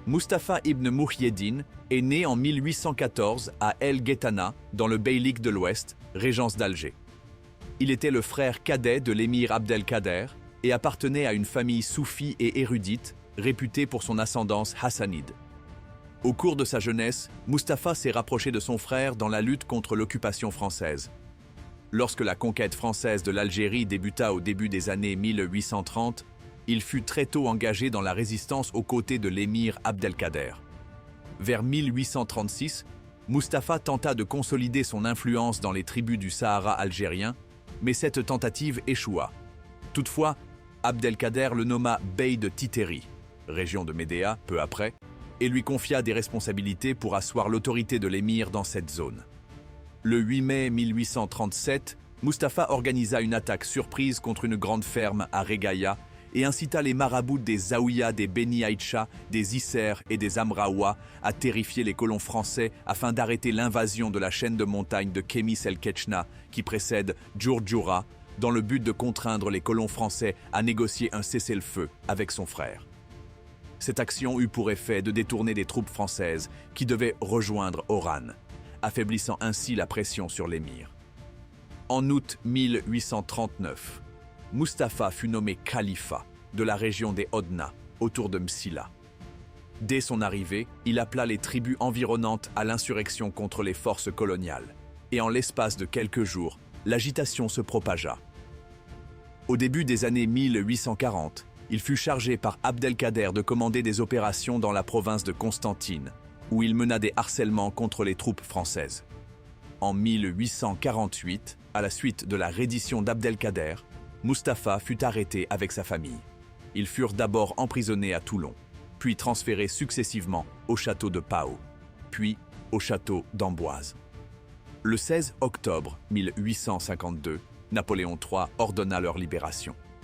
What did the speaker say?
Mustapha ibn Mouhyiddin est né en 1814 à El Guetana, dans le beylik de l'Ouest, régence d'Alger. Il était le frère cadet de l'émir Abdelkader et appartenait à une famille soufie et érudite, réputée pour son ascendance hassanide. Au cours de sa jeunesse, Mustapha s'est rapproché de son frère dans la lutte contre l'occupation française. Lorsque la conquête française de l'Algérie débuta au début des années 1830, il fut très tôt engagé dans la résistance aux côtés de l'émir Abdelkader. Vers 1836, Mustapha tenta de consolider son influence dans les tribus du Sahara algérien, mais cette tentative échoua. Toutefois, Abdelkader le nomma bey de Titeri, région de Médéa, peu après, et lui confia des responsabilités pour asseoir l'autorité de l'émir dans cette zone. Le 8 mai 1837, Mustapha organisa une attaque surprise contre une grande ferme à Reghaïa et incita les marabouts des Zaouïas, des Beni Aïcha, des Isser et des Amraoua à terrifier les colons français afin d'arrêter l'invasion de la chaîne de montagnes de Kemis el-Ketchna qui précède Djourdjoura, dans le but de contraindre les colons français à négocier un cessez-le-feu avec son frère. Cette action eut pour effet de détourner des troupes françaises qui devaient rejoindre Oran, affaiblissant ainsi la pression sur l'émir. En août 1839, Mustapha fut nommé khalifa de la région des Hodna, autour de Msila. Dès son arrivée, il appela les tribus environnantes à l'insurrection contre les forces coloniales, et en l'espace de quelques jours, l'agitation se propagea. Au début des années 1840, il fut chargé par Abdelkader de commander des opérations dans la province de Constantine, où il mena des harcèlements contre les troupes françaises. En 1848, à la suite de la reddition d'Abdelkader, Mustapha fut arrêté avec sa famille. Ils furent d'abord emprisonnés à Toulon, puis transférés successivement au château de Pau, puis au château d'Amboise. Le 16 octobre 1852, Napoléon III ordonna leur libération.